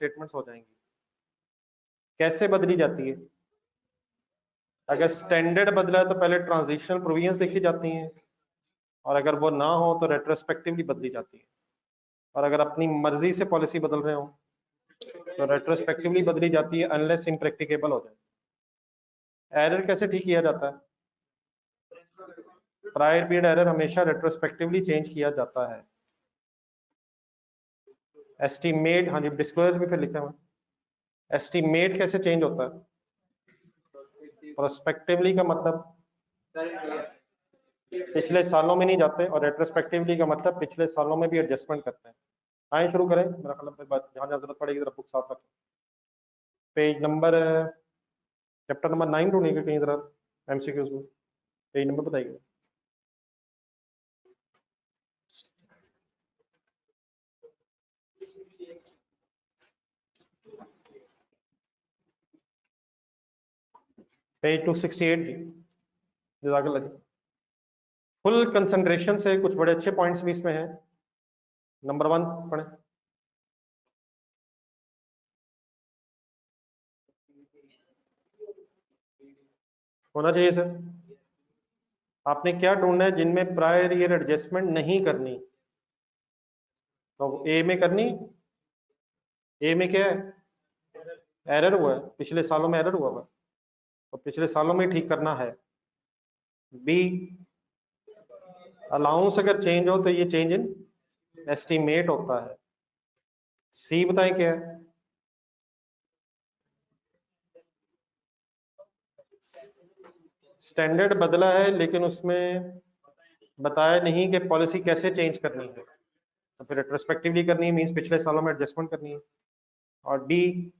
Statements हो जाएंगी। कैसे बदली जाती है? अगर स्टैंडर्ड बदला है तो पहले ट्रांजिशनल प्रोविजंस देखी जाती हैं, और अगर वो ना हो तो रेट्रोस्पेक्टिवली बदली जाती है। और अगर अपनी मर्जी से पॉलिसी बदल रहे हो तो रेट्रोस्पेक्टिवली बदली जाती है, अनलेस इम्प्रैक्टिकेबल हो जाए। एरर कैसे ठीक किया जाता है? प्रायर पीरियड एरर हमेशा रेट्रोस्पेक्टिवली चेंज किया जाता है। एस्टीमेट, हाँ जी, डिस्क्लोजर भी फिर लिखा हुआ। एस्टीमेट कैसे चेंज होता है? प्रोस्पेक्टिवली का मतलब पिछले सालों में नहीं जाते, और रेट्रोस्पेक्टिवली का मतलब पिछले सालों में भी एडजस्टमेंट करते हैं। आए शुरू करें, मेरा ख्याल है जहां जहां जरूरत पड़ेगी जरा बुक साफ रखें। पेज नंबर, चैप्टर नंबर 9 ढूंढेंगे कहीं जरा एमसीक्यूज में, पेज नंबर बताइए। पेज 268 जी, जज़ाकल्लाह जी। फुल कंसंट्रेशन से कुछ बड़े अच्छे पॉइंट्स भी इसमें हैं। नंबर 1 पढ़ें। होना चाहिए सर। आपने क्या ढूंढना है? जिनमें प्रायर ईयर एडजस्टमेंट नहीं करनी, तो ए में करनी। ए में क्या है? एरर हुआ है, पिछले सालों में एरर हुआ है, तो पिछले सालों में ठीक करना है। बी, अलाउंस अगर चेंज हो तो ये चेंज इन एस्टीमेट होता है। सी बताएं क्या है? स्टैंडर्ड बदला है लेकिन उसमें बताया नहीं कि पॉलिसी कैसे चेंज करनी है, तो फिर रेट्रोस्पेक्टिवली करनी है, मींस पिछले सालों में एडजस्टमेंट करनी है। और डी,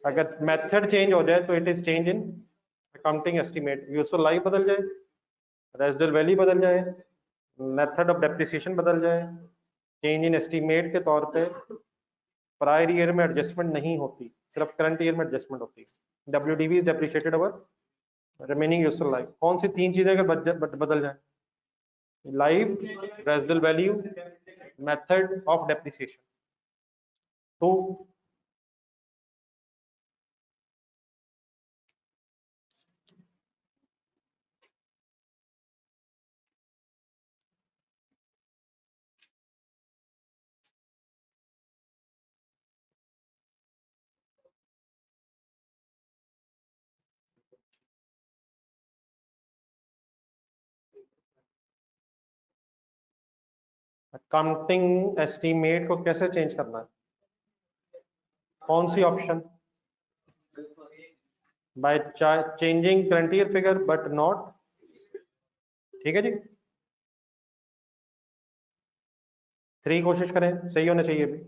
अगर मेथड चेंज हो जाए तो it is change in accounting estimate. Usual life बदल जाए, रेजिडुअल वैल्यू बदल जाए, मेथड ऑफ डेप्रिसिएशन बदल जाए, चेंज इन एस्टीमेट के तौर पे प्रायर ईयर में एडजस्टमेंट नहीं होती, सिर्फ करंट ईयर में एडजस्टमेंट होती है। WDV is depreciated over remaining useful life. कौन सी 3 चीजें अगर बदल जाए? Life, residual value, method of depreciation. तो अकाउंटिंग एस्टीमेट को कैसे चेंज करना है? कौन सी option? By changing current year figure but not, ठीक है जी। 3 कोशिश करें, सही होना चाहिए भी।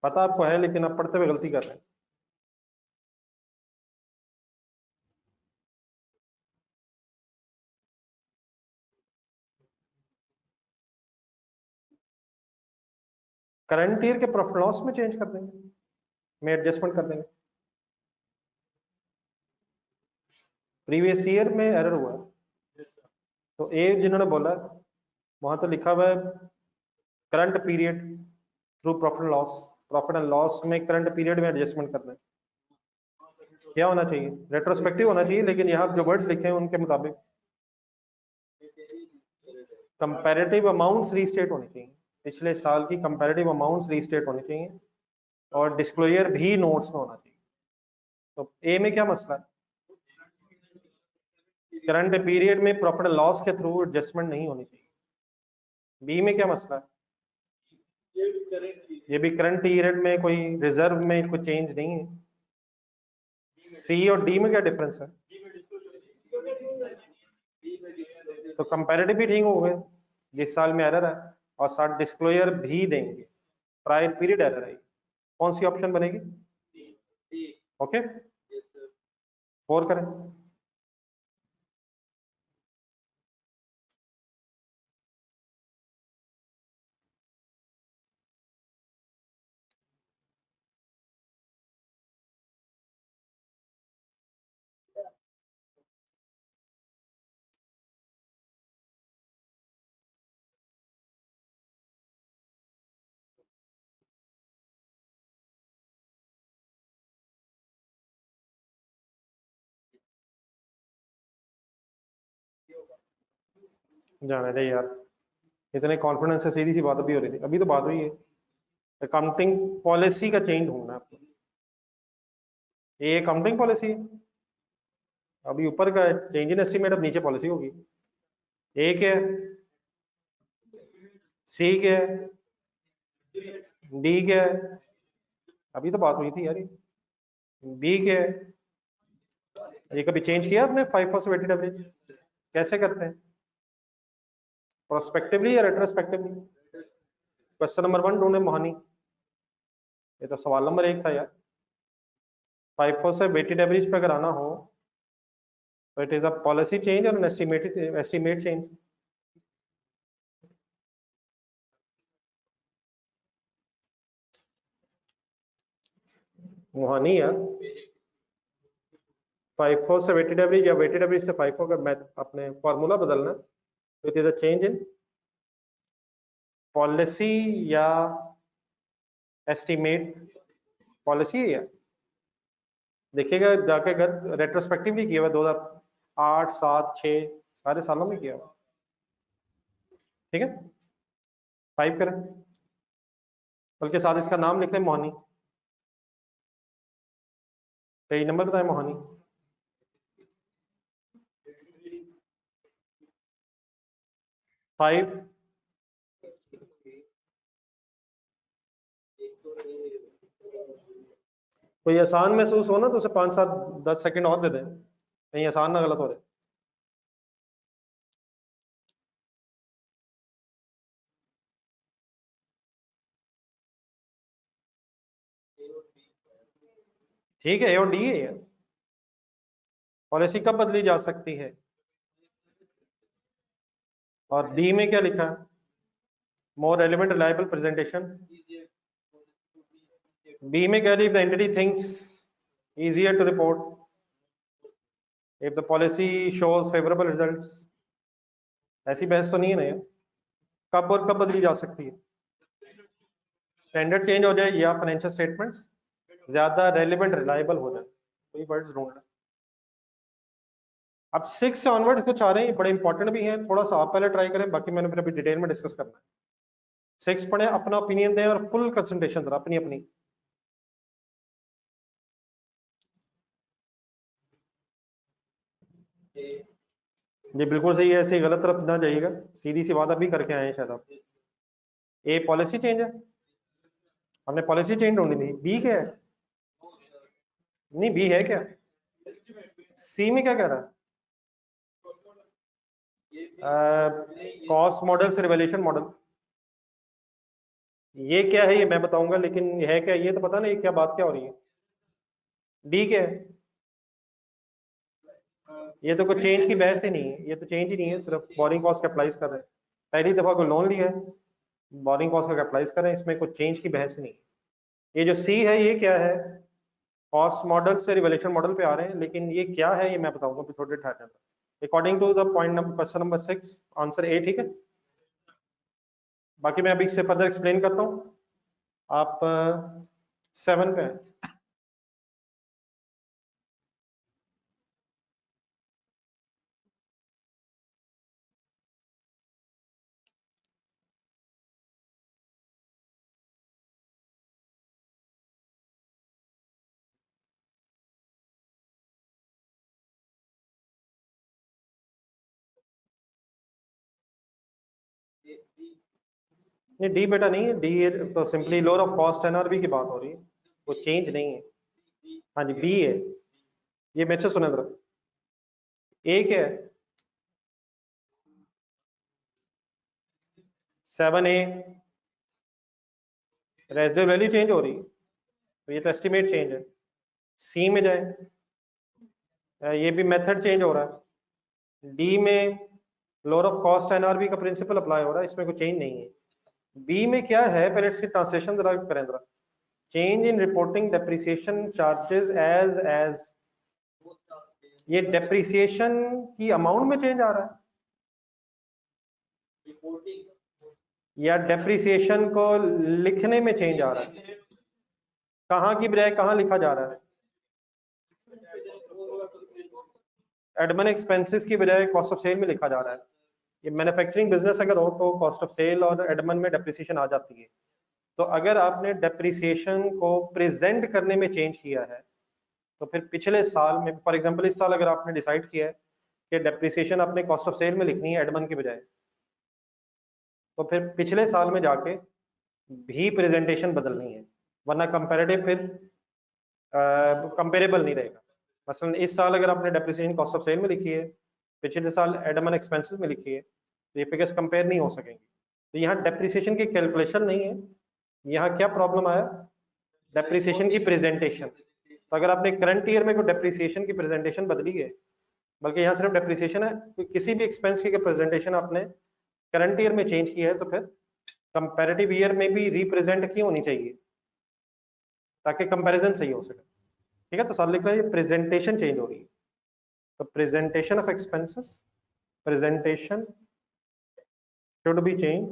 पता आपको है लेकिन आप पढ़ते हुए गलती कर रहे हैं। करंट ईयर के प्रॉफिट लॉस में चेंज कर देंगे, में एडजस्टमेंट कर देंगे। प्रीवियस ईयर में एरर हुआ तो ए जिन्होंने बोला वहां तो लिखा हुआ है current period through profit loss, profit and loss में करंट पीरियड में एडजस्टमेंट करना है। क्या होना चाहिए? रेट्रोस्पेक्टिव होना चाहिए, लेकिन यहाँ जो वर्ड्स लिखे हैं उनके मुताबिक कंपैरेटिव अमाउंट्स रीस्टेट होनी चाहिए, पिछले साल की कंपैरेटिव अमाउंट्स रीस्टेट होनी चाहिए, और डिस्क्लोजर भी नोट्स में होना चाहिए। तो ए में क्या मसला है? करंट पीरियड में प्रॉफिट एंड लॉस के थ्रू एडजस्टमेंट नहीं होनी चाहिए। बी में क्या मसला है? ये भी करंट पीरियड में कोई रिजर्व में कोई चेंज नहीं है। सी और डी में क्या डिफरेंस है? तो कंपैरेटिव भी ठीक हो गए, जिस साल में एरर है, और साथ डिस्क्लोजर भी देंगे, प्रायर पीरियड एरर है। कौन सी ऑप्शन बनेगी? ओके 4 करें। जाने दे यार, इतने कॉन्फिडेंस से सीधी सी बात अभी हो रही थी, अभी तो बात हुई है। अकाउंटिंग पॉलिसी का चेंज ढूंढना है आपको। ये अकाउंटिंग पॉलिसी है, अभी ऊपर का चेंज इन एस्टीमेट, अब नीचे पॉलिसी होगी। ए क्या है, सी क्या है, डी क्या है, अभी तो बात हुई थी यार। बी क्या है, ये कभी चेंज किया आपने 5 वेटेड एवरेज? कैसे करते हैं, प्रोस्पेक्टिवली या रेट्रोस्पेक्टिवली? क्वेश्चन नंबर 1 ढूंढे मोहानी, ये तो सवाल नंबर 1 था यार। 5 से वेटेड एवरेज पे अगर आना हो तो it is a policy change और एन एस्टीमेट चेंज। मोहानी यार, 5 से वेटेड एवरेज या वेटेड एवरेज से 5 का मैं अपने फॉर्मूला बदलना, तो it is a change in policy या एस्टीमेट। पॉलिसी है यार, देखिएगा जाके अगर रेट्रोस्पेक्टिवली किया हुआ 2008 7 6 सारे सालों में किया हुआ। ठीक है 5 करें, बल्कि साथ इसका नाम लिख लें मोहानी। पेज नंबर बताएं मोहानी। फाइव, कोई आसान महसूस हो ना तो उसे 5 7 10 सेकंड और दे दें, कहीं आसान ना गलत हो रहे। ठीक है, ए और डी है यार। पॉलिसी कब बदली जा सकती है, और डी में क्या लिखा है, more relevant reliable presentation. B में क्या, if the entity thinks easier to report, if the policy shows favorable results। ऐसी बहस तो नहीं है ना यार, कब और कब बदली जा सकती है, स्टैंडर्ड चेंज हो जाए या फाइनेंशियल स्टेटमेंट्स ज्यादा रेलिवेंट रिलायबल हो जाए, कोई वर्ड्स ढूंढना। अब 6 से ऑनवर्ड्स कुछ आ रहे हैं, बड़े इंपॉर्टेंट भी हैं, थोड़ा सा आप पहले ट्राई करें, बाकी मैंने फिर अभी डिटेल में डिस्कस करना है। 6 पढ़े, अपना ओपिनियन दें और फुल कंसंट्रेशन सर अपनी अपनी। जी बिल्कुल सही है, ऐसे गलत तरफ ना जाइएगा, सीधी सी बात अभी करके आए हैं शायद आप। ए पॉलिसी चेंज है, हमने पॉलिसी चेंज ढूंढी थी। बी क्या है, नहीं बी है क्या, सी में क्या कह रहा है, कॉस्ट मॉडल से रिवैल्यूएशन मॉडल। ये क्या है ये मैं बताऊंगा, लेकिन है क्या ये तो पता नहीं क्या बात क्या हो रही है। डी क्या है, ये तो कोई चेंज की बहस ही नहीं है, ये तो चेंज ही नहीं है, सिर्फ बोरिंग कॉस्ट का अप्लाइज कर रहे हैं। पहली दफा कोई लोन लिया है, बोरिंग कॉस्ट का अप्लाइज कर रहे हैं, इसमें कोई चेंज की बहस ही नहीं है। ये जो सी है ये क्या है, कॉस्ट मॉडल से रिवैल्यूएशन मॉडल पे आ रहे हैं, लेकिन ये क्या है ये मैं बताऊंगा थोड़ी देर ठहर। According to the point number question number 6 answer A. ठीक है, बाकी मैं अभी इससे फर्दर एक्सप्लेन करता हूँ। आप 7 पे हैं। नहीं डी बेटा नहीं है, डी तो simply lower of cost NRB की बात हो रही है, वो चेंज नहीं है। हाँ जी बी है, ये मेरे से सुने जरा। ए क्या है, 7A रेजिडुअल वैल्यू चेंज हो रही है, तो ये तो एस्टिमेट चेंज है। सी में जाए, ये भी मेथड चेंज हो रहा है। डी में लोअर ऑफ कॉस्ट एनआरबी का प्रिंसिपल अप्लाई हो रहा है, इसमें कोई चेंज नहीं है। बी में क्या है, पहले इसकी ट्रांसलेशन जरा करें जरा। Change in reporting depreciation charges as ये डेप्रिसिएशन की अमाउंट में चेंज आ रहा है या डेप्रिसिएशन को लिखने में चेंज आ रहा है? कहाँ की बजाय कहाँ लिखा जा रहा है? एडमिन एक्सपेंसेस की बजाय कॉस्ट ऑफ सेल में लिखा जा रहा है। ये मैन्युफैक्चरिंग बिजनेस अगर हो तो कॉस्ट ऑफ सेल और एडमिन में डेप्रिसिएशन आ जाती है। तो अगर आपने डेप्रिसिएशन को प्रेजेंट करने में चेंज किया है तो फिर पिछले साल में, फॉर एग्जांपल इस साल अगर आपने डिसाइड किया है कि डेप्रिसिएशन अपने कॉस्ट ऑफ सेल में लिखनी है एडमिन की बजाय, तो फिर पिछले साल में जाके भी प्रेजेंटेशन बदलनी है, वरना कंपैरेटिव फिर कंपेरेबल नहीं रहेगा। मसलन इस साल अगर आपने डेप्रिसिएशन कॉस्ट ऑफ सेल में लिखी है, पिछले साल एडमिन एक्सपेंसेस में लिखी है, तो ये फिगर्स कंपेयर नहीं हो सकेंगे। तो यहाँ डेप्रिसिएशन की कैलकुलेशन नहीं है, यहाँ क्या प्रॉब्लम आया, डेप्रिसिएशन की प्रेजेंटेशन। तो अगर आपने करंट ईयर में कोई डेप्रिसिएशन की प्रेजेंटेशन बदली है, बल्कि यहाँ सिर्फ डेप्रिसिएशन है, तो किसी भी एक्सपेंस की प्रेजेंटेशन आपने करंट ईयर में चेंज किया है तो फिर कंपैरेटिव ईयर में भी रिप्रेजेंट की होनी चाहिए ताकि कंपैरिजन सही हो सके। ठीक है, तो साल लिख रहा है प्रेजेंटेशन चेंज हो रही है। तो presentation of expenses, presentation should be change.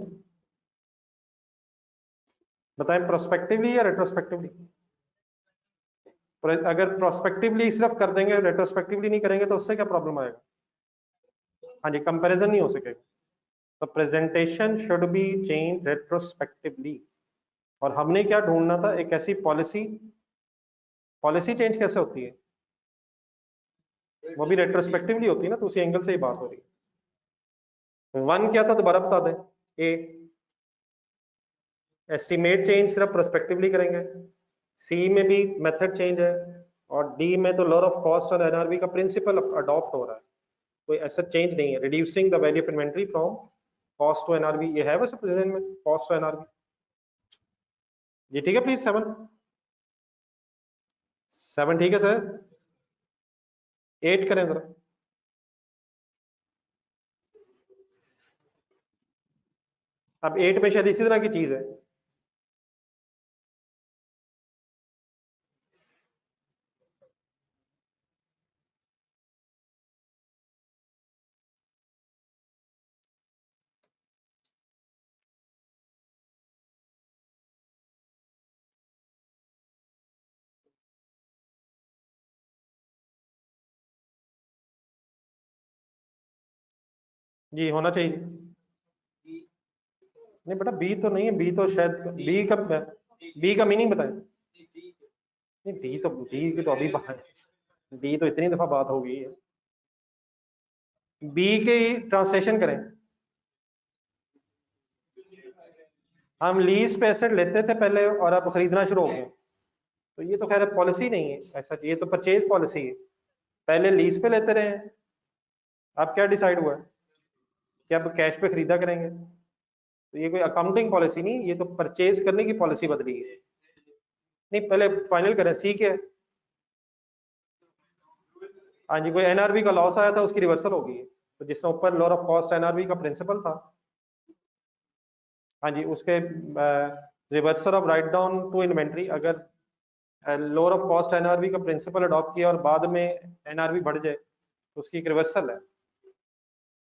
बताएं प्रोस्पेक्टिवली या रेट्रोस्पेक्टिवली? अगर प्रोस्पेक्टिवली सिर्फ कर देंगे, रेट्रोस्पेक्टिवली नहीं करेंगे तो उससे क्या प्रॉब्लम आएगा? हाँ जी, कंपैरिजन नहीं हो सकेगा। तो presentation should be change retrospectively. और हमने क्या ढूंढना था, एक ऐसी पॉलिसी। पॉलिसी चेंज कैसे होती है? वो भी रेट्रोस्पेक्टिवली होती है ना, तो उसी एंगल से ही बात हो रही है। वन क्या था दोबारा बता दें। ए, एस्टिमेट चेंज सिर्फ प्रोस्पेक्टिवली करेंगे। सी में भी मेथड चेंज है, और डी में तो लोअर ऑफ कॉस्ट और एनआरबी का प्रिंसिपल अडॉप्ट हो रहा है, कोई ऐसा चेंज नहीं है। Reducing the value of inventory from cost to NRB, ये है वैसे प्रेजेंट में कॉस्ट टू एनआरबी। ये ठीक है प्लीज? 7 ठीक है सर? 8 करें जरा। अब 8 में शायद इसी तरह की चीज है। जी होना चाहिए। नहीं बेटा बी तो नहीं है, बी तो शायद बी का मीनिंग बताएं। नहीं बी की तो अभी बात है, बी तो इतनी दफा बात हो गई है। बी के ट्रांसलेशन करें। हम लीज पे एसेट लेते थे पहले और अब खरीदना शुरू हो गए, तो ये तो खैर पॉलिसी नहीं है ऐसा, ये तो परचेज पॉलिसी है। पहले लीज पे लेते रहे, अब क्या डिसाइड हुआ है कि अब कैश पे खरीदा करेंगे। तो ये कोई अकाउंटिंग पॉलिसी नहीं, ये तो परचेज करने की पॉलिसी बदली है। नहीं पहले फाइनल करें, सी क्या है? हाँ जी, कोई एनआरबी का लॉस आया था उसकी रिवर्सल हो गई है, तो जिसमें ऊपर लोअर ऑफ कॉस्ट एनआरबी का प्रिंसिपल था, हाँ जी, उसके reversal of write down to inventory. अगर लोअर ऑफ कॉस्ट एनआरबी का प्रिंसिपल अडॉप्ट किया और बाद में एनआरबी बढ़ जाए तो उसकी एक रिवर्सल है।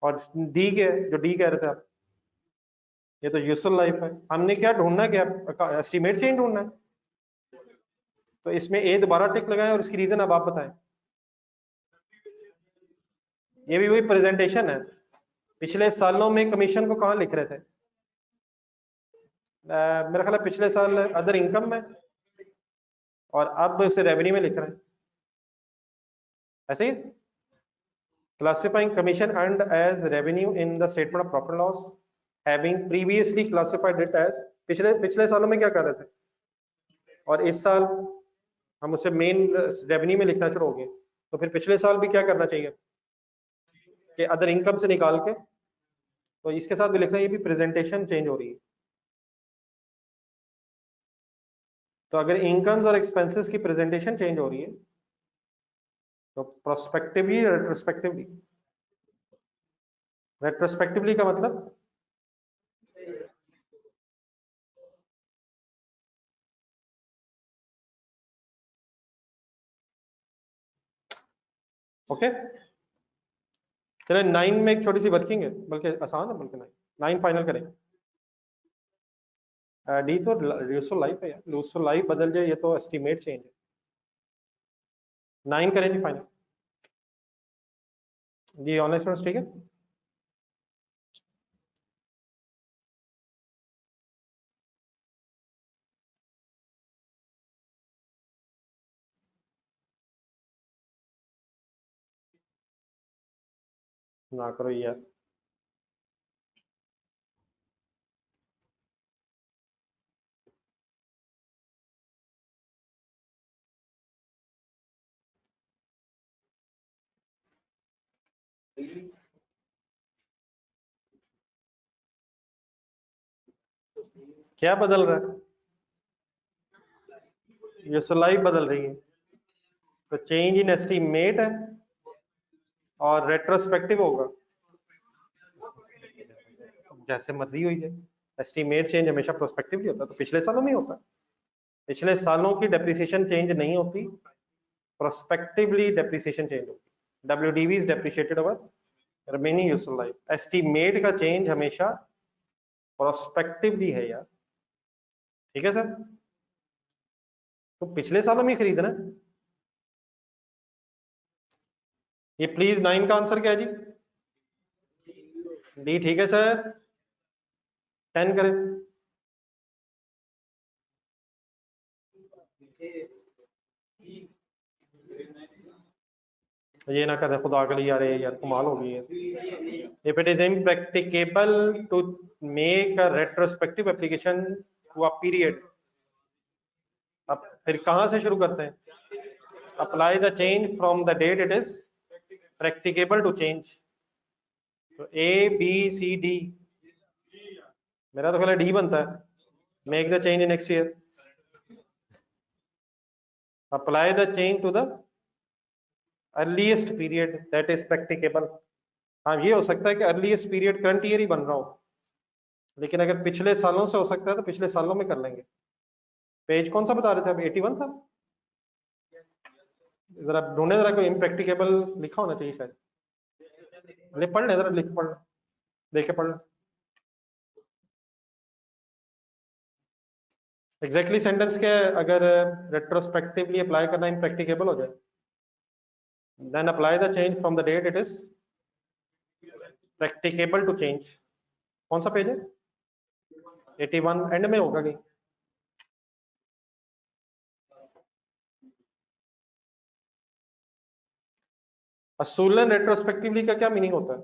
और डी के जो डी कह रहे थे आप, ये तो यूजफुल लाइफ है। हमने क्या ढूंढना है, क्या एस्टिमेट चेंज ढूंढना है? तो इसमें ए दोबारा टिक लगाएं और इसकी रीजन अब आप बताएं। ये भी वही प्रेजेंटेशन है। पिछले सालों में कमीशन को कहाँ लिख रहे थे? मेरा ख्याल है पिछले साल अदर इनकम में, और अब इसे रेवेन्यू में लिख रहे हैं, ऐसे ही। Classifying commission earned as revenue in the statement of profit loss having previously classified it as. पिछले सालों में क्या कर रहे थे, और इस साल हम उसे मेन रेवेन्यू में लिखना शुरू हो गए, तो फिर पिछले साल भी क्या करना चाहिए कि अदर इनकम से निकाल के, तो इसके साथ भी लिख रहे हैं, ये भी प्रेजेंटेशन चेंज हो रही है। तो अगर इनकम्स और एक्सपेंसेस की प्रेजेंटेशन चेंज हो रही है तो प्रोस्पेक्टिवली रेट्रोस्पेक्टिवली, रेट्रोस्पेक्टिवली का मतलब ओके। चले 9 में एक छोटी सी वर्किंग है, बल्कि आसान है, बल्कि 9 फाइनल करें। डी तो यूजफुल लाइफ है यार, यूजफुल लाइफ बदल जाए ये तो एस्टिमेट चेंज है। 9 करें जी फाइनल। जी ऑनलाइन स्टूडेंट्स ठीक है। ना करो यार। क्या बदल रहा है? यूजफुल लाइफ बदल रही है, तो चेंज इन एस्टिमेट है और रेट्रोस्पेक्टिव होगा। जैसे मर्जी हुई है, एस्टिमेट चेंज हमेशा प्रोस्पेक्टिवली होता है, तो पिछले सालों में ही होता है। पिछले सालों की डेप्रिसिएशन चेंज नहीं होती, प्रोस्पेक्टिवली डेप्रिसिएशन चेंज होती। WDV is depreciated over remaining useful life. Estimate का चेंज हमेशा प्रोस्पेक्टिवली है यार, ठीक है सर। तो पिछले सालों में खरीदना। ये प्लीज 9 का आंसर क्या है जी? डी ठीक है सर। 10 करें। ये ना करें खुदा के लिए यार, ये यार कमाल हो गई है। If it is impracticable to make a retrospective application to a period, अब फिर कहां से शुरू करते हैं? Apply the change from the date it is practicable to change. तो ABCD, मेरा तो पहले डी बनता है, make the change in next year, apply the change to the earliest period that is practicable. हाँ ये हो सकता है कि अर्लीस्ट पीरियड करंट ईयर ही बन रहा हो, लेकिन अगर पिछले सालों से हो सकता है तो पिछले सालों में कर लेंगे। पेज कौन सा बता रहे थे अब? 81 था। जरा ढूंढे, जरा कोई इम्प्रैक्टिकेबल लिखा होना चाहिए शायद। लिख पढ़ ले, जरा लिख पढ़, देखे पढ़। एग्जैक्टली सेंटेंस क्या है? अगर रेट्रोस्पेक्टिवली अप्लाई करना इम्प्रैक्टिकेबल हो जाए, then apply the change from the date it is practicable to change. कौन सा पेज है? 81 एंड में होगा कहीं। असूलन रेट्रोस्पेक्टिवली का क्या मीनिंग होता है?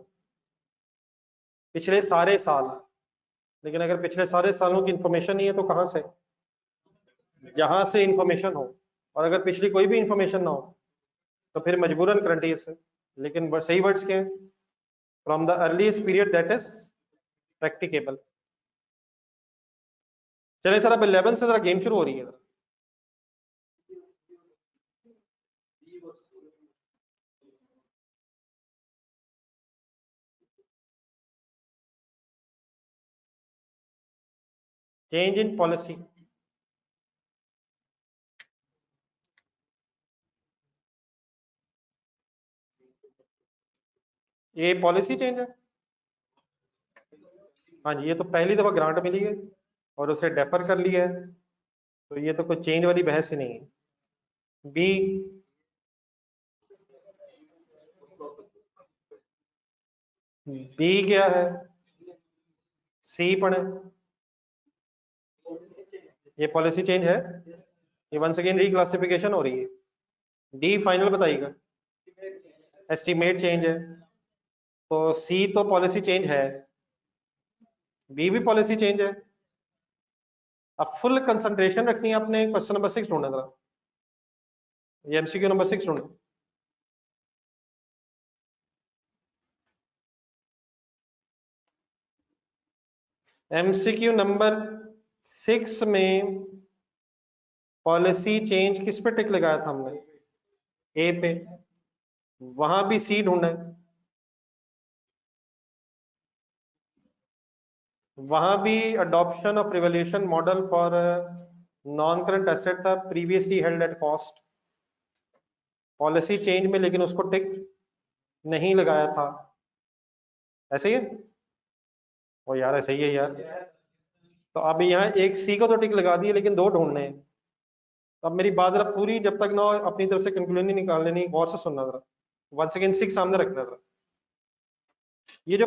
पिछले सारे साल। लेकिन अगर पिछले सारे सालों की इंफॉर्मेशन नहीं है तो कहां से? जहां से इंफॉर्मेशन हो। और अगर पिछली कोई भी इंफॉर्मेशन ना हो तो फिर मजबूरन करंट ईयर से। लेकिन सही वर्ड्स क्या है? From the earliest period that is practicable. चले सर, अब 11 से जरा गेम शुरू हो रही है। Change in policy. ये पॉलिसी चेंज है। हाँ जी, ये तो पहली दफा ग्रांट मिली है और उसे डेफर कर लिया है, तो ये तो कोई चेंज वाली बहस ही नहीं है। बी, बी क्या है? सी पढ़े। ये पॉलिसी चेंज है, ये वंस अगेन रिक्लासिफिकेशन हो रही है। डी फाइनल बताइएगा। एस्टिमेट चेंज है, तो सी तो पॉलिसी चेंज है, बी भी पॉलिसी चेंज है। अब फुल कंसंट्रेशन रखनी है आपने, क्वेश्चन नंबर 6 ढूंढना जरा, ये MCQ नंबर 6 ढूंढना। MCQ नंबर 6 में पॉलिसी चेंज किस पे टिक लगाया था हमने? ए पे। वहां भी सी ढूंढना है, वहां भी adoption of revaluation model for non current asset था, previously held at cost. Policy change में लेकिन उसको टिक नहीं लगाया था, ऐसे ही है। ओ यार ऐसे ही है यार। तो अब यहाँ एक सी को तो टिक लगा दिए लेकिन दो ढूंढने हैं। अब मेरी बात जरा पूरी जब तक ना अपनी तरफ से कंक्लूजन नहीं निकाल लेनी, गौर से सुनना जरा, वन सेकेंड 6 सामने रखना जरा। ये जो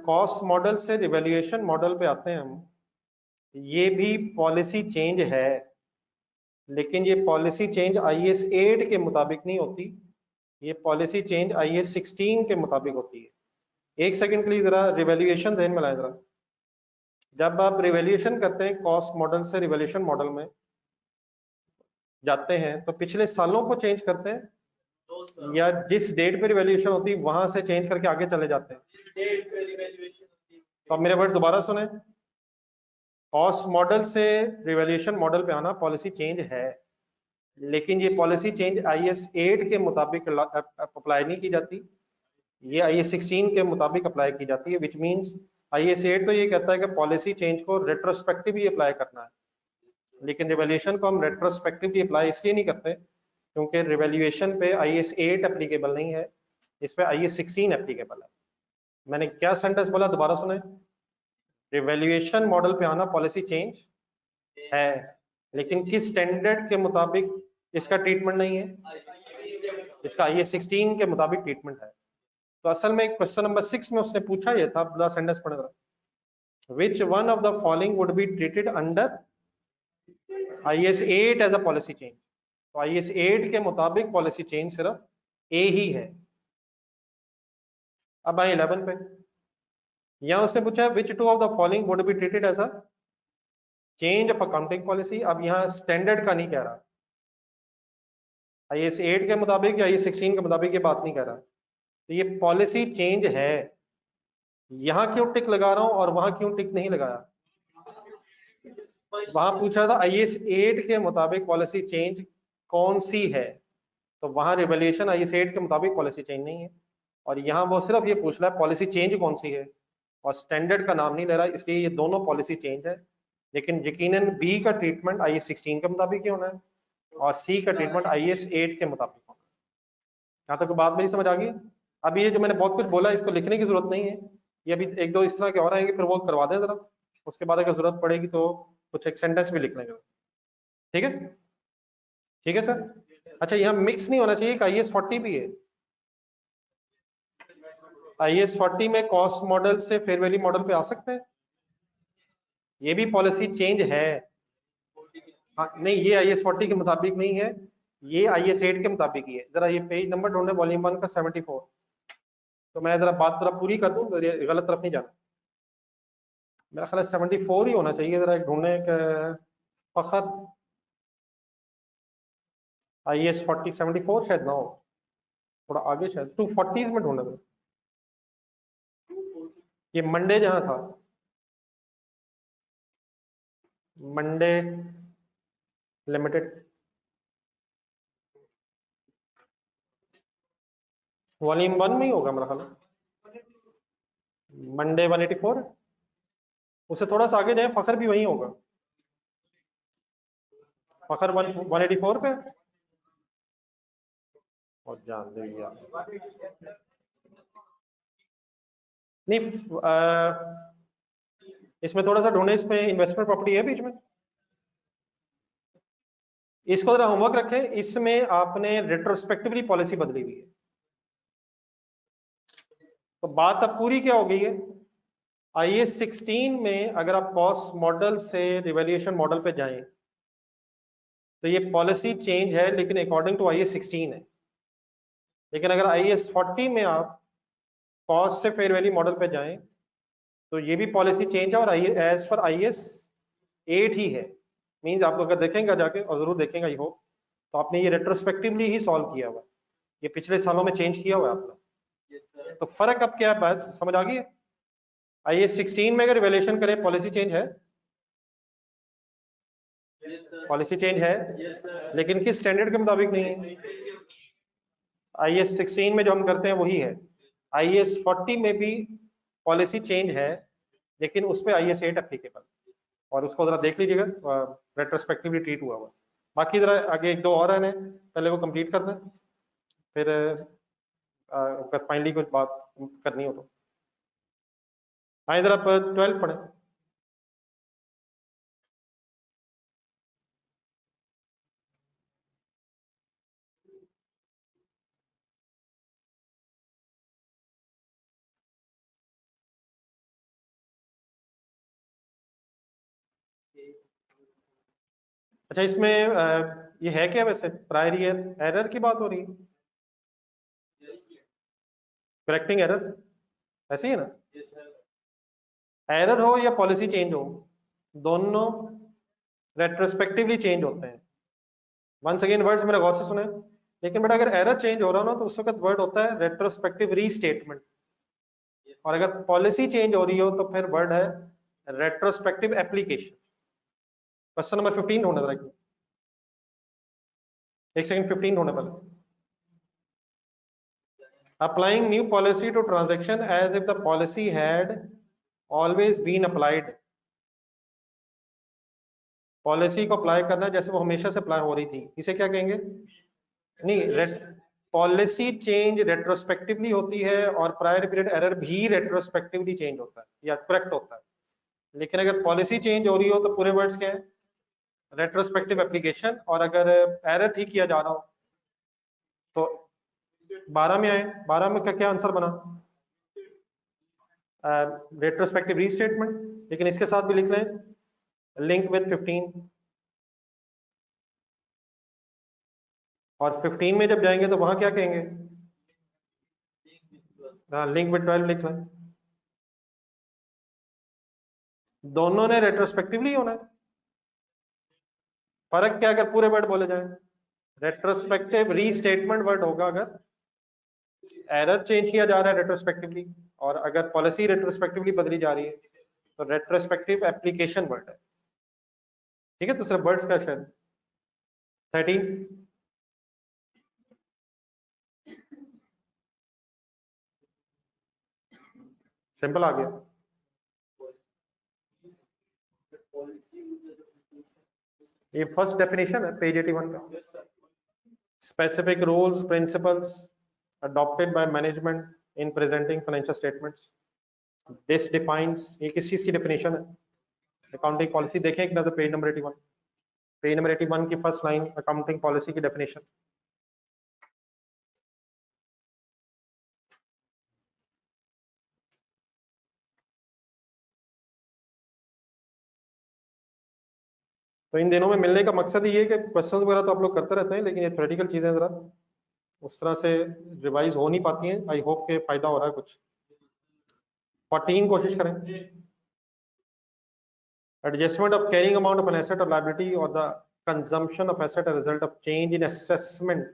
कॉस्ट मॉडल से रिवैल्यूएशन मॉडल पे आते हैं हम, ये भी पॉलिसी चेंज है, लेकिन ये पॉलिसी चेंज IAS 8 के मुताबिक नहीं होती, ये पॉलिसी चेंज IAS 16 के मुताबिक होती है। एक सेकंड के लिए जरा रिवैल्यूएशन ज़हन में लाएं जरा। जब आप रिवैल्यूएशन करते हैं कॉस्ट मॉडल से रिवैल्यूएशन मॉडल में जाते हैं तो पिछले सालों को चेंज करते हैं या जिस डेट पे रिवैल्यूएशन होती है वहां से चेंज करके आगे चले जाते हैं? तो अब मेरे वर्ड दोबारा सुने, कॉस्ट मॉडल से रिवैल्यूएशन मॉडल पे आना पॉलिसी चेंज है, लेकिन ये पॉलिसी चेंज IAS 8 के मुताबिक अप्लाई नहीं की जाती, ये IAS 16 के मुताबिक अप्लाई की जाती है। विच मींस IAS 8 तो ये कहता है कि पॉलिसी चेंज को रेट्रोस्पेक्टिवली अप्लाई करना है, लेकिन रिवैल्यूएशन को हम रेट्रोस्पेक्टिवली अप्लाई इसलिए नहीं करते क्योंकि रिवैल्यूएशन पे IAS 8 एप्लीकेबल नहीं है, इस पे IAS 16 एप्लीकेबल है। मैंने क्या सेंटेंस बोला दोबारा सुने, रिवैल्यूएशन मॉडल पे आना पॉलिसी चेंज है, लेकिन किस स्टैंडर्ड के मुताबिक इसका ट्रीटमेंट नहीं है? इसका IAS 16 के मुताबिक ट्रीटमेंट है। तो असल में क्वेश्चन नंबर 6 में उसने पूछा ये था, पूरा सेंटेंस पढ़ रहा, which one of the following would be treated under IAS 8 as a policy change? तो IAS 8 के मुताबिक पॉलिसी चेंज सिर्फ ए ही है। अब आए 11 पे, यहां उसने पूछा which two of the following would be treated as a change of accounting policy. अब यहाँ स्टैंडर्ड का नहीं कह रहा, IAS 8 के मुताबिक या IAS 16 के मुताबिक ये बात नहीं कह रहा, तो ये पॉलिसी चेंज है। यहां क्यों टिक लगा रहा हूं और वहां क्यों टिक नहीं लगाया? वहां पूछ रहा था IAS 8 के मुताबिक पॉलिसी चेंज कौन सी है, तो वहां रिवैल्यूएशन IAS 8 के मुताबिक पॉलिसी चेंज नहीं है, और यहाँ वो सिर्फ ये पूछ रहा है पॉलिसी चेंज कौन सी है, और स्टैंडर्ड का नाम नहीं ले रहा, इसलिए ये दोनों पॉलिसी चेंज है। लेकिन यकीनन बी का ट्रीटमेंट IAS 16 के मुताबिक ही होना है और सी का ट्रीटमेंट IAS 8 के मुताबिक होना है। यहाँ तक बात मेरी समझ आ गई? अब ये जो मैंने बहुत कुछ बोला इसको लिखने की जरूरत नहीं है, ये अभी एक दो इस तरह के और आएंगे फिर वो करवा दें जरा, उसके बाद अगर जरूरत पड़ेगी तो कुछ एक सेंटेंस भी लिख लेंगे। ठीक है, ठीक है सर। अच्छा यहाँ मिक्स नहीं होना चाहिए कि IAS 40 भी है। IAS 40 में कॉस्ट मॉडल से फेयर वैल्यू मॉडल पे आ सकते हैं, ये भी पॉलिसी चेंज है। हाँ नहीं, ये IAS 40 के मुताबिक नहीं है, ये IAS 8 के मुताबिक ही है। जरा ये पेज नंबर ढूंढे वॉल्यूम 1 का 74। तो मैं जरा बात जरा पूरी कर दूं, गलत तरफ नहीं जाना। मेरा ख्याल है 74 ही होना चाहिए, जरा ढूंढने का फखर IAS 40 74 शायद ना हो, थोड़ा आगे शायद 240s में ढूंढा था। ये मंडे जहां था, मंडे लिमिटेड, वॉल्यूम 1 में ही होगा मेरा ख्याल, मंडे 184, उससे थोड़ा सा आगे जाए फखर भी वही होगा, फखर 184 पे, और जान दे यार नहीं इसमें थोड़ा सा ढूंढे, इसमें इन्वेस्टमेंट प्रॉपर्टी है बीच में, इसको जरा होमवर्क रखें, इसमें आपने रेट्रोस्पेक्टिवली पॉलिसी बदली हुई है। तो बात अब पूरी क्या हो गई है, IAS 16 में अगर आप कॉस्ट मॉडल से रिवैल्यूएशन मॉडल पे जाएं तो ये पॉलिसी चेंज है लेकिन अकॉर्डिंग टू IAS 16 है, लेकिन अगर IAS 40 में आप कॉस्ट से फेयर वैल्यू मॉडल पे जाएं तो ये भी पॉलिसी चेंज है और एज पर IAS 8 ही है। मींस आप अगर देखेंगे जाके, और जरूर देखेंगे आई होप, तो आपने ये रेट्रोस्पेक्टिवली ही सॉल्व किया हुआ है, ये पिछले सालों में चेंज किया हुआ है आपने। तो फर्क अब क्या है, बात समझ आ गई है? IAS 16 में अगर रिवैल्यूएशन करें पॉलिसी चेंज है, पॉलिसी चेंज है लेकिन किस स्टैंडर्ड के मुताबिक नहीं है। IAS 16 में जो हम करते हैं वही है। IAS 40 में भी पॉलिसी चेंज है लेकिन उस पर IAS 8 एप्लीकेबल, और उसको जरा देख लीजिएगा, रेट्रोस्पेक्टिवली ट्रीट हुआ हुआ। बाकी जरा आगे एक दो और हैं, पहले वो कंप्लीट कर दें, फिर अगर फाइनली कुछ बात करनी हो तो आए इधर आप 12 पढ़ें। अच्छा, इसमें ये है क्या वैसे, प्रायर ईयर एरर की बात हो रही है, करेक्टिंग एरर, ऐसे ही है ना। एरर हो या पॉलिसी चेंज हो, दोनों रेट्रोस्पेक्टिवली चेंज होते हैं। वंस अगेन वर्ड्स मेरे गौर से सुने, लेकिन बेटा अगर एरर चेंज हो रहा ना तो उस वक्त वर्ड होता है रेट्रोस्पेक्टिव रीस्टेटमेंट, और अगर पॉलिसी चेंज हो रही हो तो फिर वर्ड है रेट्रोस्पेक्टिव एप्लीकेशन। क्वेश्चन नंबर 15 होने लगा, एक सेकंड, 15 होने पहले। Applying new policy to transaction as if the policy had always been applied। Policy को अप्लाई करना जैसे वो हमेशा से अप्लाई हो रही थी, इसे क्या कहेंगे? नहीं, पॉलिसी चेंज रेट्रोस्पेक्टिवली होती है और प्रायर पीरियड एरर भी रेट्रोस्पेक्टिवली चेंज होता है या करेक्ट होता है। लेकिन अगर पॉलिसी चेंज हो रही हो तो पूरे वर्ड्स क्या है? Retrospective application. और अगर एरर ठीक किया जा रहा हो तो 12 में आए, 12 में क्या क्या आंसर बना? रेट्रोस्पेक्टिव रीस्टेटमेंट, लेकिन इसके साथ भी लिख लें लिंक विद 15। और 15 में जब जाएंगे तो वहां क्या कहेंगे? हाँ, लिंक विद 12 लिख लें। दोनों ने रेट्रोस्पेक्टिवली होना है। फर्क क्या अगर पूरे वर्ड बोले जाए? रेट्रोस्पेक्टिव रीस्टेटमेंट वर्ड होगा अगर एरर चेंज किया जा रहा है रेट्रोस्पेक्टिवली, और अगर पॉलिसी रेट्रोस्पेक्टिवली बदली जा रही है तो रेट्रोस्पेक्टिव एप्लीकेशन वर्ड है। ठीक है, तो सिर्फ वर्ड्स का शायद 13 सिंपल आ गया। ये फर्स्ट डेफिनेशन है पेज 81 का। Specific rules principles adopted by management in presenting financial statements। this defines, ये किस चीज की डेफिनेशन है? Accounting policy. देखें एक नजर पेज नंबर 81, पेज नंबर 81 की फर्स्ट लाइन, अकाउंटिंग पॉलिसी की डेफिनेशन। तो इन दिनों में मिलने का मकसद ये है कि क्वेश्चंस वगैरह तो आप लोग करते रहते हैं, लेकिन ये थ्योरेटिकल चीजें जरा उस तरह से रिवाइज हो नहीं पाती हैं। आई होप के फायदा हो रहा है कुछ। 14 कोशिश करें। Adjustment of carrying amount of an asset और लायबिलिटी और the consumption of asset as result of change in assessment.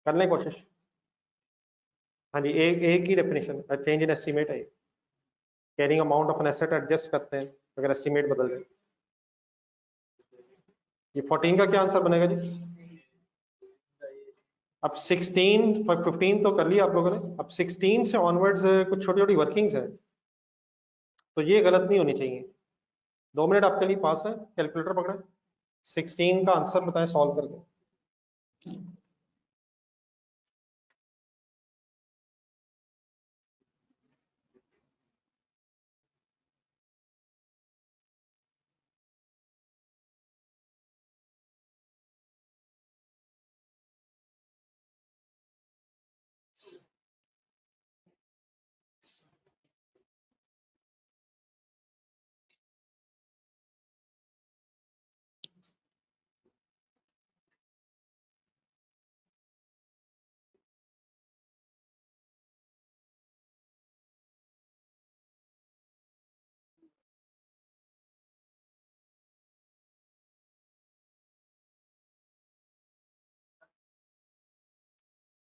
कर लें कोशिश। हाँ जी, एक ही डेफिनेशन, चेंज इन एस्टीमेट है। Carrying amount of an asset adjust करते हैं अगर एस्टीमेट बदल जाए। ये 14 का क्या आंसर बनेगा जी? अब 16 15 तो कर लिया आप लोगों ने, अब 16 से ऑनवर्ड्स कुछ छोटी छोटी वर्किंग्स हैं, तो ये गलत नहीं होनी चाहिए। 2 मिनट आपके लिए पास है, कैलकुलेटर पकड़े, 16 का आंसर बताएं सॉल्व करके।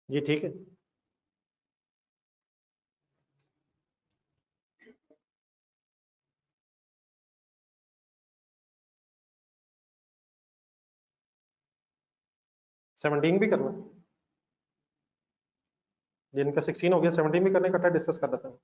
जी ठीक है। 17 भी करना, जिनका 16 हो गया 17 भी करने इकट्ठा डिस्कस कर लेते हैं।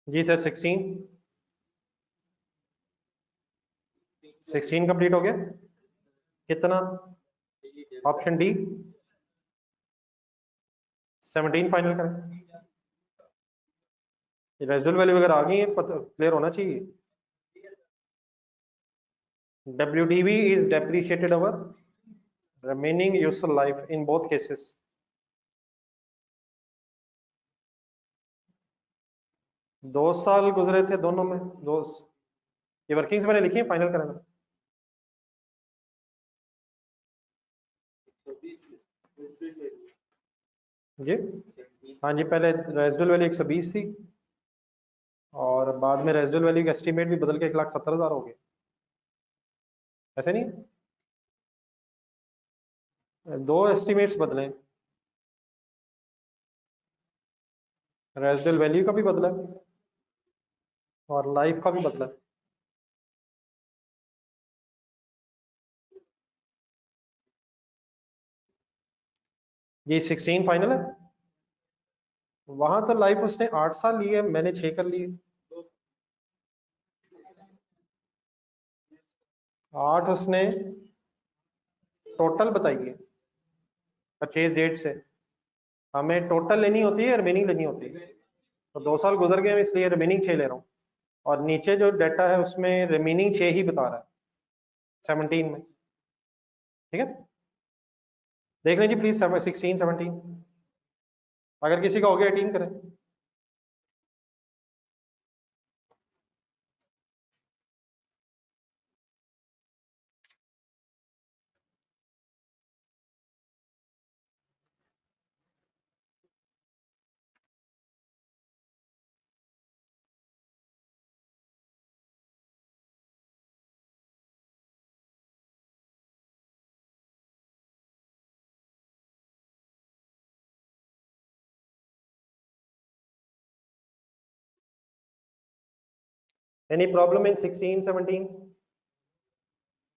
जी सर 16 कंप्लीट हो गया, कितना? ऑप्शन डी 17 फाइनल करें। रेजिडुअल वैल्यू अगर आ गई है क्लियर होना चाहिए। WDV is depreciated over remaining useful life in both cases. दो साल गुजरे थे दोनों में, दो, ये वर्किंग्स मैंने लिखी है, फाइनल करना। जी हाँ जी, पहले रेजिडुअल वैल्यू 120 थी और बाद में रेजिडुअल वैल्यू का एस्टीमेट भी बदल के 1,70,000 हो गया, ऐसे नहीं? दो एस्टीमेट्स बदले, रेजिडुअल वैल्यू का भी बदला और लाइफ का भी बदला। ये 16 फाइनल है। वहां तो लाइफ उसने 8 साल लिए, मैंने 6 कर लिए। 8 उसने टोटल बताई है परचेज डेट से, हमें टोटल लेनी होती है, रिमेनिंग लेनी होती है, तो 2 साल गुजर गए इसलिए रिमेनिंग 6 ले रहा हूँ, और नीचे जो डाटा है उसमें रिमेनिंग 6 ही बता रहा है 17 में। ठीक है, देख लीजिए प्लीज 16 17, अगर किसी का हो गया 18 करें। Any problem in 16 17?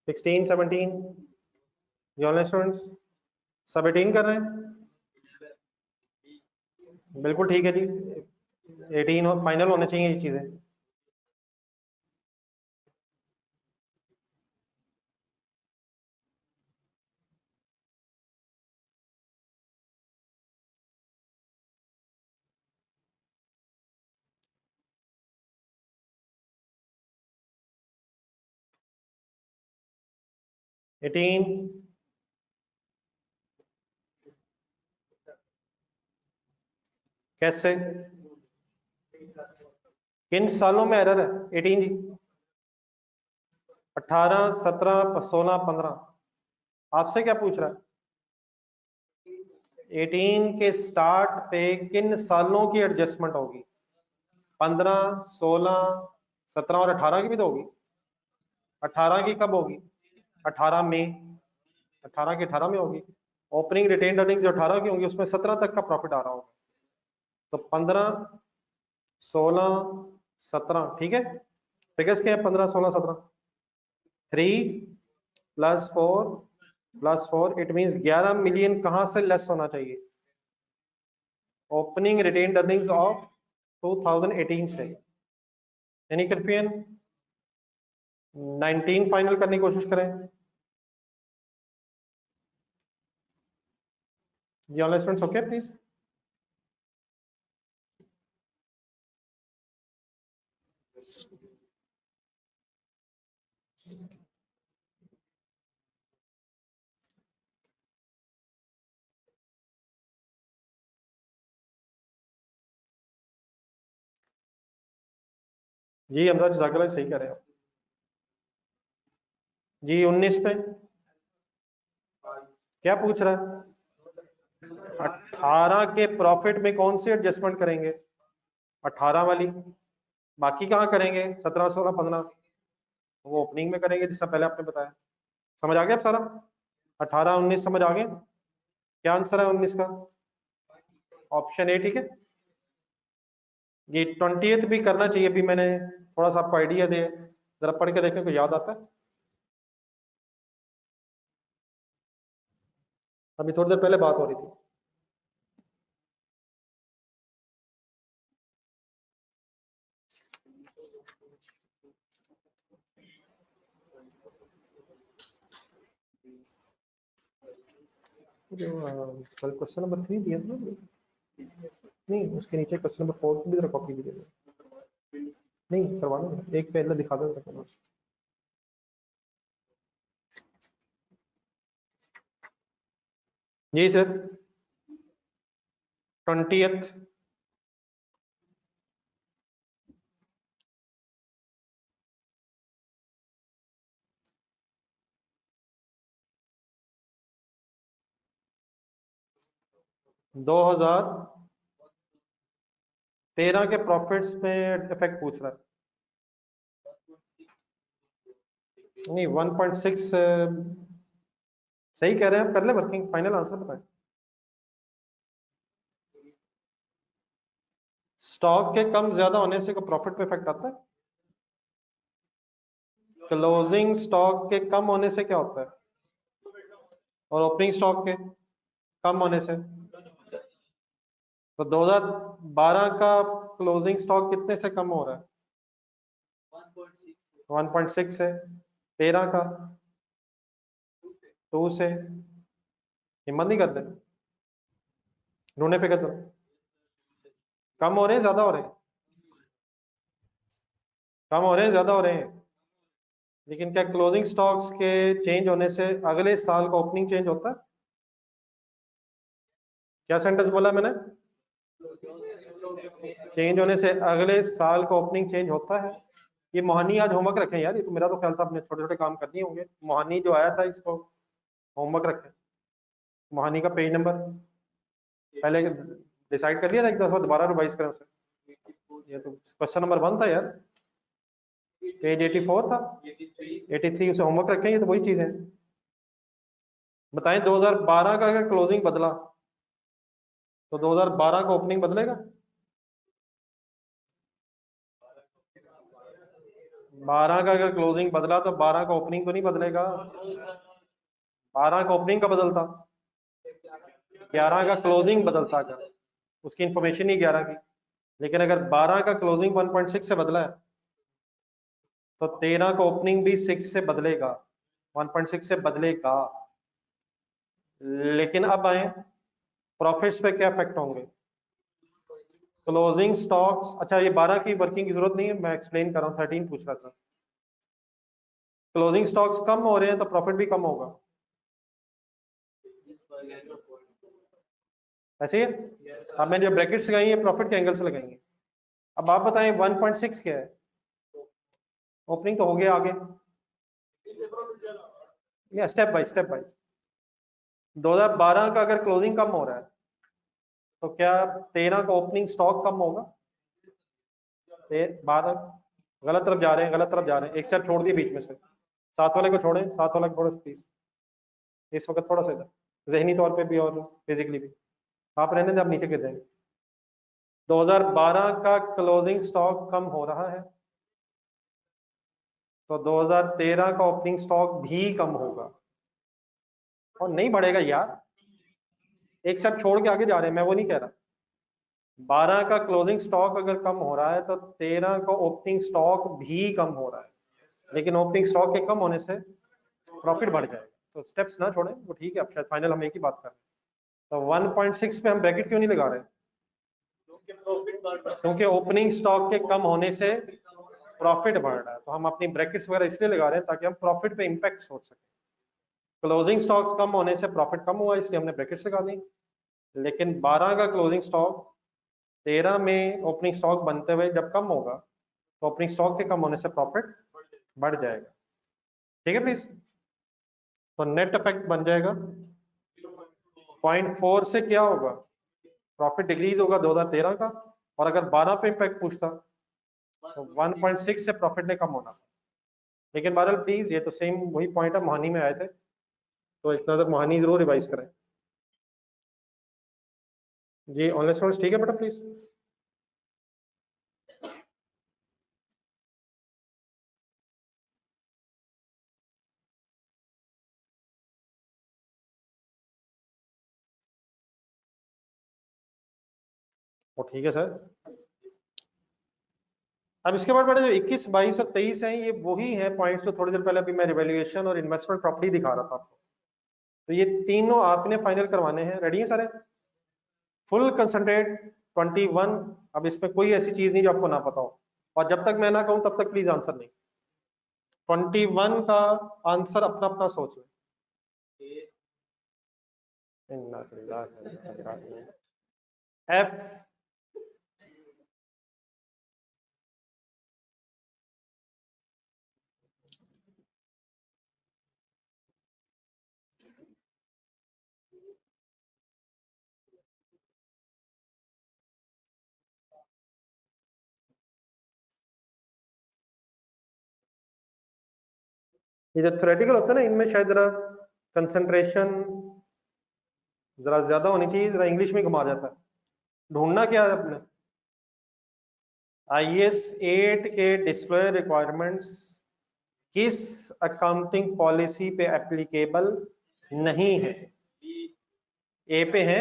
16 17 ये ऑनलाइन स्टूडेंट्स सब 18 कर रहे हैं, बिल्कुल ठीक है जी, 18 फाइनल होने चाहिए ये चीजें। एटीन कैसे, किन सालों में एरर है? 18 जी, 18 17 16 15, आपसे क्या पूछ रहा है? 18 के स्टार्ट पे किन सालों की एडजस्टमेंट होगी? 15 16 17 और 18 की भी तो होगी। 18 की कब होगी? 18 में, 18 की 18 में होगी। ओपनिंग रिटेन अर्निंग्स जो 18 की होंगी उसमें 17 तक का प्रॉफिट आ रहा होगा, तो 15 16 17, ठीक है। फिगर्स क्या है? 15 16 17, 3 प्लस 4 इट मींस 11 मिलियन कहां से लेस होना चाहिए? ओपनिंग रिटेन अर्निंग्स ऑफ 2018 से। Any confusion? 19 फाइनल करने की कोशिश करें जी, ऑनलाइन स्टूडेंट्स ओके प्लीज। जी हमजा जज़ाकल्लाह सही कह रहे हैं आप। जी 19 पे क्या पूछ रहा है? 18 के प्रॉफिट में कौन सी एडजस्टमेंट करेंगे? 18 वाली। बाकी कहाँ करेंगे? 17, 16, 15 वो ओपनिंग में करेंगे जिससे पहले आपने बताया। समझ आ गया अब सारा? 18, 19 समझ आ गए? क्या आंसर है 19 का? ऑप्शन ए ठीक है। ये 20th भी करना चाहिए, अभी मैंने थोड़ा सा आपको आइडिया दे, जरा पढ़ के देखें को याद आता है। अभी थोड़ी देर पहले बात हो रही थी। कल क्वेश्चन नंबर 3 दिया था ना? नहीं उसके नीचे क्वेश्चन नंबर 4 की भी जरा कॉपी दीजिए। नहीं करवाना, एक पहले दिखा दो। जी सर 20th। दो 2013 के प्रॉफिट्स में इफेक्ट पूछ रहा है। नहीं 1.6 सही कह रहे हैं आप, कर ले वर्किंग, फाइनल आंसर बताएं। स्टॉक के कम ज्यादा होने से को प्रॉफिट पे इफेक्ट आता है? क्लोजिंग स्टॉक के कम होने से क्या होता है? और ओपनिंग स्टॉक के कम होने से? तो 2012 का क्लोजिंग स्टॉक कितने से कम हो रहा है? 1.6 से। 13 का 2 से। हिम्मत नहीं करते? ढूंढने पे चलो। कम हो रहे हैं ज्यादा हो रहे हैं? कम हो रहे हैं ज्यादा हो रहे हैं? लेकिन क्या क्लोजिंग स्टॉक्स के चेंज होने से अगले साल का ओपनिंग चेंज होता है? क्या सेंटेंस बोला मैंने? चेंज होने से अगले साल का ओपनिंग चेंज होता है। ये मोहानी आज होमवर्क रखें यार, ये तो मेरा तो ख्याल था अपने छोटे छोटे काम करने होंगे। मोहानी जो आया था इसको होमवर्क रखें। मोहानी का पेज नंबर पहले डिसाइड कर लिया था एक दफा, दोबारा रिवाइज करें उसे। ये तो क्वेश्चन नंबर 1 था यार, पेज 84 था, 83 उसे होमवर्क रखें, ये तो वही चीज है। बताएं 2012 का अगर क्लोजिंग बदला तो 2012 का ओपनिंग बदलेगा? 12 का अगर क्लोजिंग बदला तो 12 का ओपनिंग तो नहीं बदलेगा। 12 का ओपनिंग का बदलता, 11 का क्लोजिंग बदलता, अगर उसकी इंफॉर्मेशन ही 11 की। लेकिन अगर 12 का क्लोजिंग 1.6 से बदला है तो 13 का ओपनिंग भी 6 से बदलेगा, 1.6 से बदलेगा। लेकिन अब आए प्रॉफिट्स पे क्या इफेक्ट होंगे? क्लोजिंग स्टॉक्स, अच्छा ये 12 की वर्किंग की जरूरत नहीं है, मैं एक्सप्लेन कर रहा हूँ, 13 पूछ रहा था। क्लोजिंग स्टॉक्स कम हो रहे हैं तो प्रॉफिट भी कम होगा, ऐसे ही है। अब मैंने जो ब्रैकेट्स लगाई है प्रॉफिट के एंगल से लगाएंगे। अब आप बताएं 1.6 क्या है? ओपनिंग तो हो गया आगे, या स्टेप बाय स्टेप बाय। 2012 का अगर क्लोजिंग कम हो रहा है तो क्या 13 का ओपनिंग स्टॉक कम होगा? 12 गलत तरफ जा रहे हैं, गलत तरफ जा रहे हैं, एक स्टेप छोड़ दिए बीच में से। साथ वाले को छोड़ें, साथ वाला थोड़ा सा प्लीज, इस वक्त थोड़ा सा इधर, जहनी तौर पे भी और फिजिकली भी। आप रहने दें, आप नीचे गिर जाएंगे। 2012 का क्लोजिंग स्टॉक कम हो रहा है तो 2013 का ओपनिंग स्टॉक भी कम होगा, और नहीं बढ़ेगा यार, एक स्टेप छोड़ के आगे जा रहे हैं, मैं वो नहीं कह रहा। 12 का क्लोजिंग स्टॉक अगर कम हो रहा है तो 13 का ओपनिंग स्टॉक भी कम हो रहा है, लेकिन ओपनिंग स्टॉक के कम होने से प्रॉफिट बढ़ जाएगा। तो स्टेप्स ना छोड़ें, वो ठीक है, अब शायद फाइनल हम एक ही बात कर रहे हैं। तो 1.6 पे हम ब्रैकेट क्यों नहीं लगा रहे? क्योंकि ओपनिंग स्टॉक के कम होने से प्रॉफिट बढ़ रहा है, तो हम अपनी ब्रैकेट्स वगैरह इसलिए लगा रहे हैं ताकि हम प्रॉफिट पे इंपैक्ट सोच सकें। क्लोजिंग स्टॉक्स कम होने से प्रॉफिट कम हुआ, इसलिए हमने ब्रैकेट्स लगा दी। लेकिन 12 का क्लोजिंग स्टॉक 13 में ओपनिंग स्टॉक बनते हुए जब कम होगा तो ओपनिंग स्टॉक के कम होने से प्रॉफिट बढ़ जाएगा। ठीक है प्लीज। तो नेट इफेक्ट बन जाएगा 0.4 से क्या होगा, प्रॉफिट डिक्रीज होगा 2013 का, और अगर 12 पे इम्पैक्ट पूछता तो 1.6 से प्रॉफिट ने कम होना था। लेकिन बहरहाल प्लीज, ये तो सेम वही पॉइंट है, मोहानी में आए थे, तो एक नजर मोहानी जरूर रिवाइज करें। जी ऑनलाइन स्टूडेंट्स ठीक है बेटा प्लीज। वो ठीक है सर। अब इसके बाद बेटा जो 21, 22 और 23 हैं, ये वही है पॉइंट्स जो थोड़ी देर पहले अभी मैं रिवैल्यूएशन और इन्वेस्टमेंट प्रॉपर्टी दिखा रहा था आपको। तो ये तीनों आपने फाइनल करवाने हैं। रेडी है सारे? Full concentrate 21। अब इसमें कोई ऐसी चीज नहीं जो आपको ना पता हो, और जब तक मैं ना कहूं तब तक प्लीज आंसर नहीं। 21 का आंसर अपना अपना सोच लें। एफ। ये जो थ्योरेटिकल होता है ना, इनमें शायद जरा कंसंट्रेशन जरा ज्यादा होनी चाहिए, जरा इंग्लिश में घुमा जाता है। ढूंढना क्या है अपने, IAS 8 के डिस्क्लोजर रिक्वायरमेंट्स किस अकाउंटिंग पॉलिसी पे एप्लीकेबल नहीं है? ए पे है,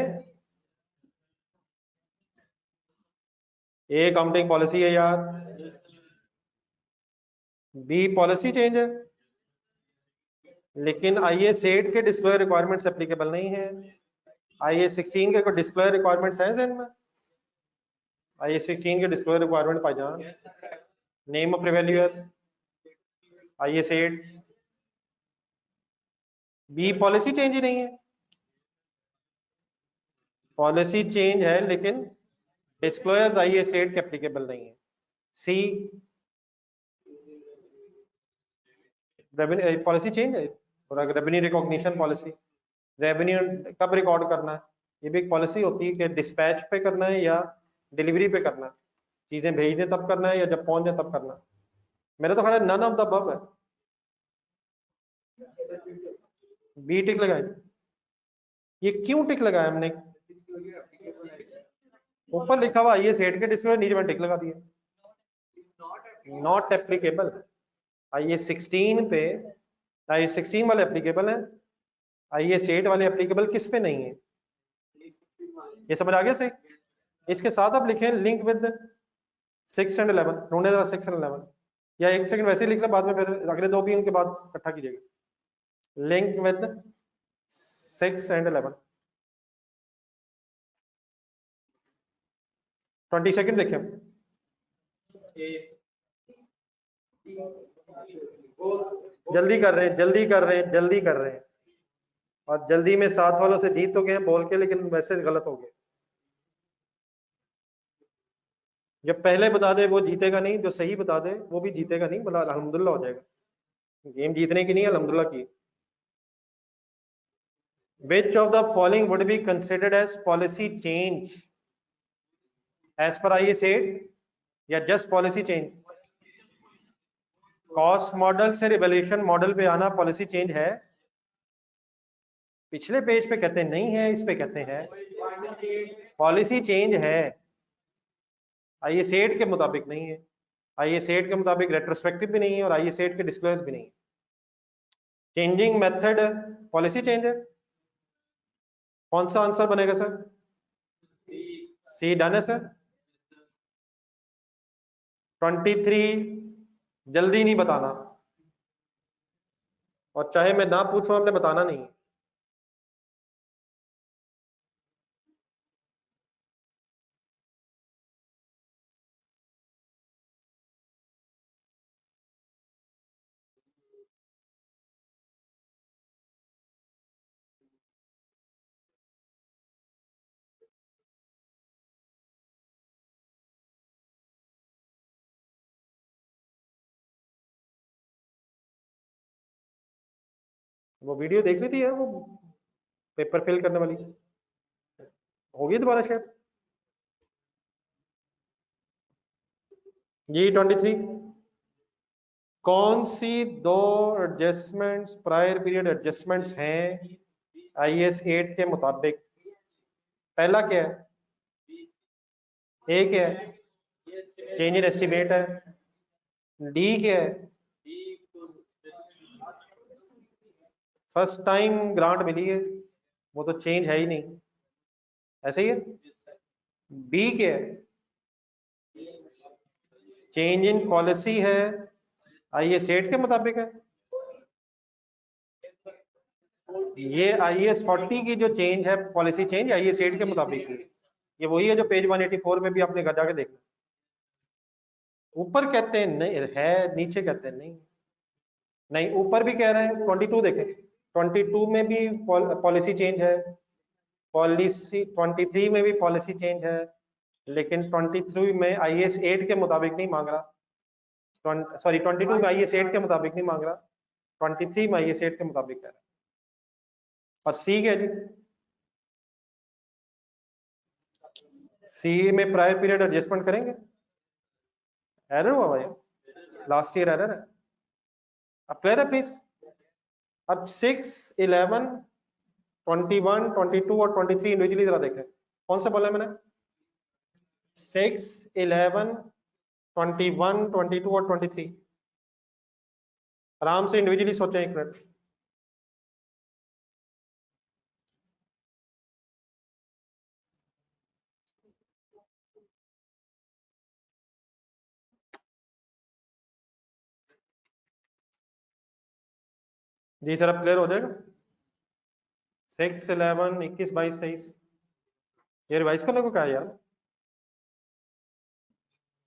ए अकाउंटिंग पॉलिसी है यार। बी पॉलिसी चेंज है, लेकिन IAS 8 के डिस्क्लोजर रिक्वायरमेंट्स एप्लीकेबल नहीं है। IAS 16 के कोई डिस्क्लोजर रिक्वायरमेंट्स हैं ज़हन में? IAS 16 के डिस्क्लोजर रिक्वायरमेंट भाईजान, name of revaluer, IAS 8। B policy change ही नहीं है, पॉलिसी चेंज है लेकिन डिस्क्लोजर्स IAS 8 के एप्लीकेबल नहीं है। सी रेवेन्यू पॉलिसी चेंज है, और रेवेन्यू रिकॉग्निशन पॉलिसी, रेवेन्यू कब रिकॉर्ड करना है, ये भी एक पॉलिसी होती है कि डिस्पैच पे करना है या डिलीवरी पे करना है, चीजें भेज दें तब करना है या जब पहुंच जाए तब करना है। मेरा तो ख्याल है नन ऑफ द अबव है। बी टिक लगाए, ये क्यों टिक लगाया हमने? ऊपर लिखा हुआ IAS 8 के डिस्क्लोजर, नीचे में टिक लगा दिया नॉट एप्लीकेबल। IAS 16 पे, IAS 16 वाले एप्लीकेबल है, IAS 8 वाले एप्लीकेबल किस पे नहीं है? ये समझ आ गया सही? इसके साथ आप लिखें लिंक विद 6 एंड 11, ढूंढे जरा 6 एंड 11, या एक सेकंड वैसे ही लिख लें, बाद में फिर अगले दो भी उनके बाद इकट्ठा कीजिएगा। लिंक विद 6 एंड 11, 20 सेकंड देखें। जल्दी कर रहे हैं, जल्दी कर रहे हैं, जल्दी कर रहे हैं, और जल्दी में साथ वालों से जीत तो गए बोल के, लेकिन मैसेज गलत हो गया। जब पहले बता दे वो जीतेगा नहीं, जो सही बता दे वो भी जीतेगा नहीं, बोला अल्हम्दुलिल्लाह हो जाएगा। गेम जीतने की नहीं, अल्हम्दुलिल्लाह की। Which of the following would be considered as policy change as per IAS 8 या just policy change? Cost model से रिवैल्यूएशन मॉडल पे आना पॉलिसी चेंज है? पिछले पेज पे कहते नहीं है, इस पे कहते हैं पॉलिसी चेंज है। IAS 8 के मुताबिक नहीं है, IAS 8 के मुताबिक रेट्रोस्पेक्टिव भी नहीं है, और IAS 8 के डिस्क्लोजर भी नहीं है। चेंजिंग मेथड पॉलिसी चेंज है। कौन सा आंसर बनेगा सर? सी डन है सर। 23 जल्दी नहीं बताना, और चाहे मैं ना पूछूं हमने बताना नहीं। वो वीडियो देख ली थी यार, वो पेपर फिल करने वाली, होगी दोबारा शेयर। जी 23 कौन सी दो एडजस्टमेंट्स प्रायर पीरियड एडजस्टमेंट्स हैं IAS 8 के मुताबिक? पहला क्या है? ए क्या है? चेंज इन एस्टिमेट है। डी क्या है? फर्स्ट टाइम ग्रांट मिली है, वो तो चेंज है ही नहीं, ऐसे ही है। बी क्या है? चेंज इन पॉलिसी है, IAS 8 के मुताबिक है। ये IAS 40 की जो चेंज है, पॉलिसी चेंज IAS 8 के मुताबिक है। ये वही है जो पेज 184 में भी आपने घर जाके देखना। ऊपर कहते हैं नहीं है, नीचे कहते हैं नहीं। नहीं, ऊपर भी कह रहे हैं 22 देखें, 22 में भी पॉलिसी चेंज है, पॉलिसी 23 में भी पॉलिसी चेंज है, लेकिन 23 में IAS 8 के मुताबिक नहीं मांग रहा। सॉरी 22 में IAS 8 के मुताबिक नहीं मांग रहा, 23 में IAS 8 के मुताबिक कह रहा है। और सी क्या जी? सी में प्रायर पीरियड एडजस्टमेंट करेंगे? एरर हुआ भाई, लास्ट ईयर एरर है। अब क्लियर है प्लीज? अब 6, 11, 21, 22 और 23 इंडिविजुअली जरा देखें, कौन सा बोला है मैंने? 6, 11, 21, 22 और 23। आराम से इंडिविजुअली सोचें एक मिनट। जी सर, अब क्लियर हो जाएगा। 6, 11, 21, 22, 23, ये रिवाइज करने को क्या है यार?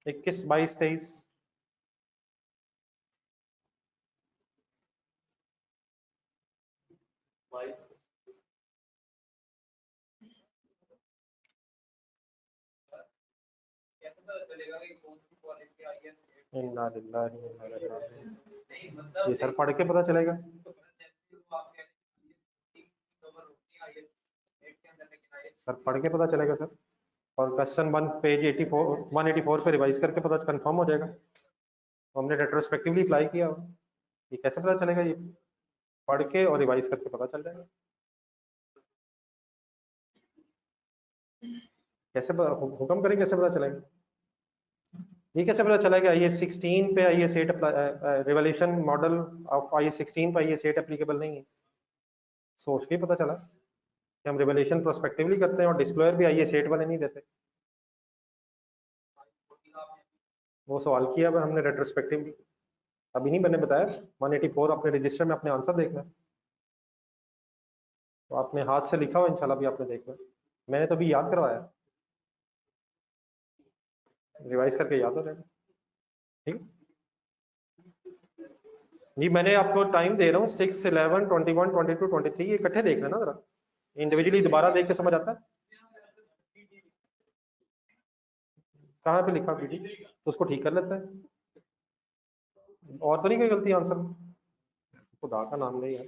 21, 22, 23। ये सर पढ़ के पता चलेगा। सर पढ़ के पता चलेगा सर, और क्वेश्चन 1 पेज 184 पे रिवाइज करके पता कंफर्म हो जाएगा। तो हमने रेट्रोस्पेक्टिवली अप्लाई किया, ये कैसे पता चलेगा? ये पढ़ के और रिवाइज करके पता चल जाएगा। कैसे हुक्म करें, कैसे पता चलेगा? ये कैसे पता चलेगा IAS 16 पे IAS 8 revaluation model of IAS 16 पे IAS 8 एप्लीकेबल नहीं है? सोच के पता चला कि हम रिवोल्यूशन प्रोस्पेक्टिवली करते हैं और डिस्क्लोजर भी IAS 8 वाले नहीं देते। वो सवाल किया हमने रेट्रोस्पेक्टिवली, अभी नहीं मैंने बताया। 184 अपने रजिस्टर में अपने आंसर देखना, तो आपने हाथ से लिखा हो इंशाल्लाह भी आपने देखना। मैंने तो अभी याद करवाया, रिवाइज करके याद हो जाएगा। ठीक जी, मैंने आपको टाइम दे रहा हूँ 6, 11, 21, 22, 23, ये इकट्ठे देखना ना जरा, इंडिविजुअली दोबारा देख के समझ आता है। कहाँ पे लिखा पीडी, तो उसको ठीक कर लेता है। और तो नहीं कोई गलती आंसर में? खुदा का नाम नहीं है।